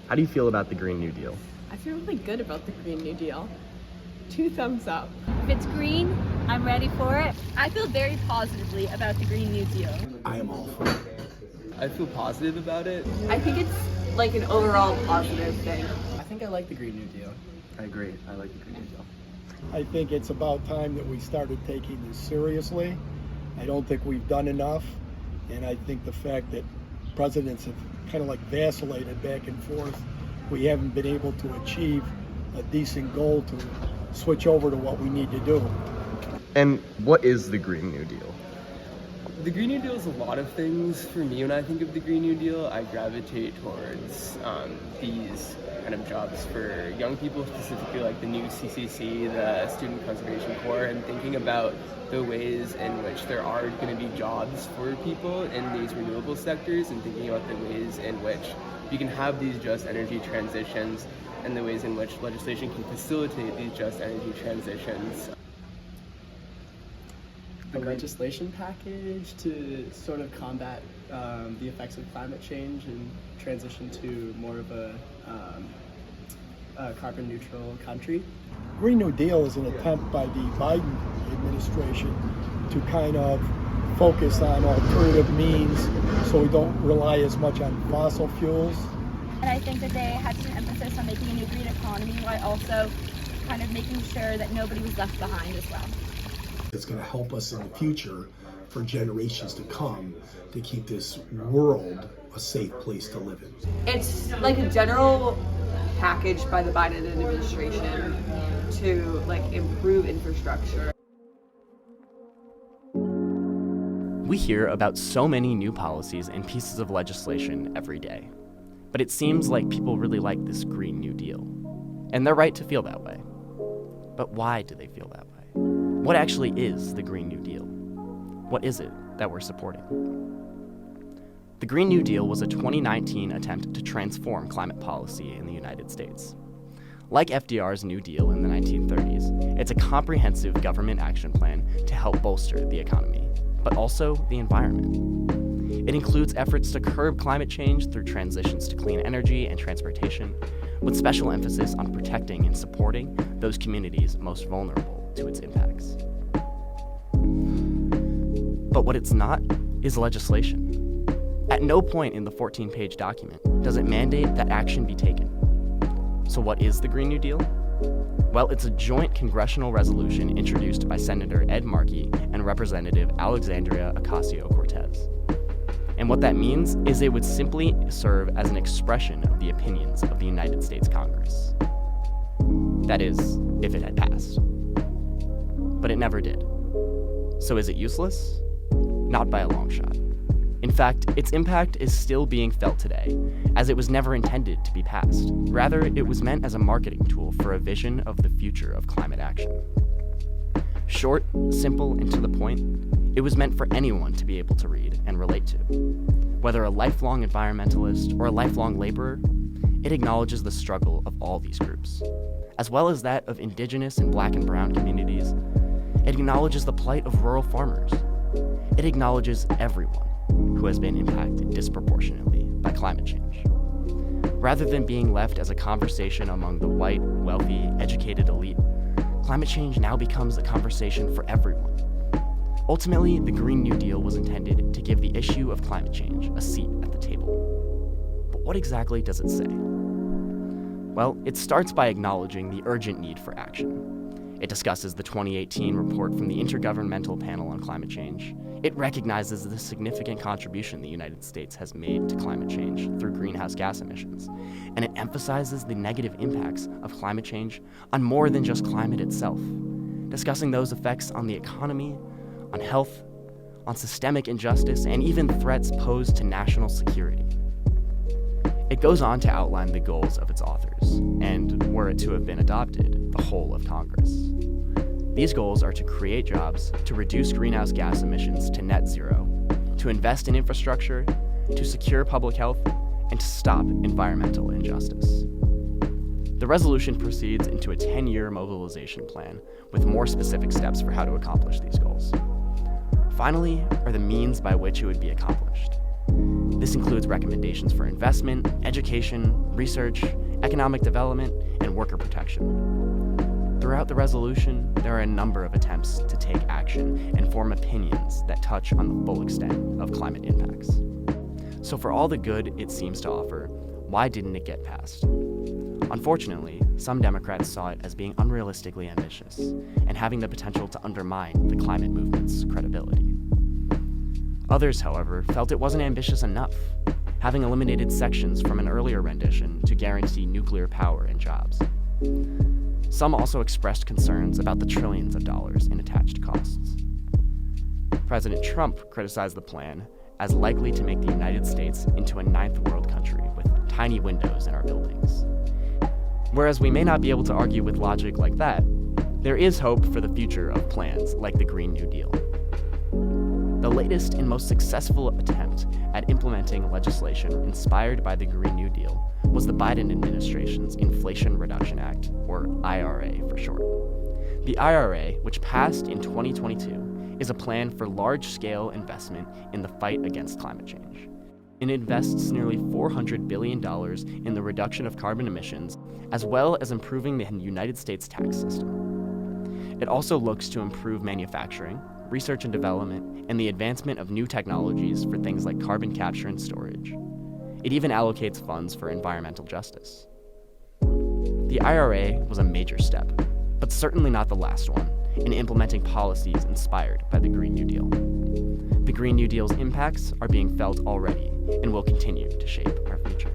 How do you feel about the Green New Deal? I feel really good about the Green New Deal. 2 thumbs up. If it's green, I'm ready for it. I feel very positively about the Green New Deal. I am all for it. I feel positive about it. I think it's like an overall positive thing. I think I like the Green New Deal. I agree. I like the Green New Deal. I think it's about time that we started taking this seriously. I don't think we've done enough, and I think the fact that presidents have kind of like vacillated back and forth, we haven't been able to achieve a decent goal to switch over to what we need to do. And what is the Green New Deal? The Green New Deal is a lot of things. For me, when I think of the Green New Deal, I gravitate towards these kind of jobs for young people, specifically like the new CCC, the Student Conservation Corps, and thinking about the ways in which there are going to be jobs for people in these renewable sectors, and thinking about the ways in which you can have these just energy transitions and the ways in which legislation can facilitate these just energy transitions. A legislation package to sort of combat the effects of climate change and transition to more of a carbon neutral country. Green New Deal is an attempt by the Biden administration to kind of focus on alternative means so we don't rely as much on fossil fuels. And I think that they had an emphasis on making a new green economy while also kind of making sure that nobody was left behind as well. It's going to help us in the future for generations to come to keep this world a safe place to live in. It's like a general package by the Biden administration to like improve infrastructure. We hear about so many new policies and pieces of legislation every day, but it seems like people really like this Green New Deal. And they're right to feel that way. But why do they feel that way? What actually is the Green New Deal? What is it that we're supporting? The Green New Deal was a 2019 attempt to transform climate policy in the United States. Like FDR's New Deal in the 1930s, it's a comprehensive government action plan to help bolster the economy, but also the environment. It includes efforts to curb climate change through transitions to clean energy and transportation, with special emphasis on protecting and supporting those communities most vulnerable to its impacts. But what it's not is legislation. At no point in the 14-page document does it mandate that action be taken. So what is the Green New Deal? Well, it's a joint congressional resolution introduced by Senator Ed Markey and Representative Alexandria Ocasio-Cortez. And what that means is it would simply serve as an expression of the opinions of the United States Congress. That is, if it had passed. But it never did. So is it useless? Not by a long shot. In fact, its impact is still being felt today, as it was never intended to be passed. Rather, it was meant as a marketing tool for a vision of the future of climate action. Short, simple, and to the point, it was meant for anyone to be able to read and relate to. Whether a lifelong environmentalist or a lifelong laborer, it acknowledges the struggle of all these groups, as well as that of Indigenous and Black and Brown communities. It acknowledges the plight of rural farmers. It acknowledges everyone who has been impacted disproportionately by climate change. Rather than being left as a conversation among the white, wealthy, educated elite, climate change now becomes a conversation for everyone. Ultimately, the Green New Deal was intended to give the issue of climate change a seat at the table. But what exactly does it say? Well, it starts by acknowledging the urgent need for action. It discusses the 2018 report from the Intergovernmental Panel on Climate Change. It recognizes the significant contribution the United States has made to climate change through greenhouse gas emissions. And it emphasizes the negative impacts of climate change on more than just climate itself, discussing those effects on the economy, on health, on systemic injustice, and even threats posed to national security. It goes on to outline the goals of its authors, and were it to have been adopted, the whole of Congress. These goals are to create jobs, to reduce greenhouse gas emissions to net zero, to invest in infrastructure, to secure public health, and to stop environmental injustice. The resolution proceeds into a 10-year mobilization plan with more specific steps for how to accomplish these goals. Finally are the means by which it would be accomplished. This includes recommendations for investment, education, research, economic development, and worker protection. Throughout the resolution, there are a number of attempts to take action and form opinions that touch on the full extent of climate impacts. So for all the good it seems to offer, why didn't it get passed? Unfortunately, some Democrats saw it as being unrealistically ambitious and having the potential to undermine the climate movement's credibility. Others, however, felt it wasn't ambitious enough, having eliminated sections from an earlier rendition to guarantee nuclear power and jobs. Some also expressed concerns about the trillions of dollars in attached costs. President Trump criticized the plan as likely to make the United States into a ninth world country with tiny windows in our buildings. Whereas we may not be able to argue with logic like that, there is hope for the future of plans like the Green New Deal. The latest and most successful attempt at implementing legislation inspired by the Green New Deal was the Biden administration's Inflation Reduction Act, or IRA for short. The IRA, which passed in 2022, is a plan for large-scale investment in the fight against climate change. It invests nearly $400 billion in the reduction of carbon emissions, as well as improving the United States tax system. It also looks to improve manufacturing, research and development, and the advancement of new technologies for things like carbon capture and storage. It even allocates funds for environmental justice. The IRA was a major step, but certainly not the last one, in implementing policies inspired by the Green New Deal. The Green New Deal's impacts are being felt already and will continue to shape our future.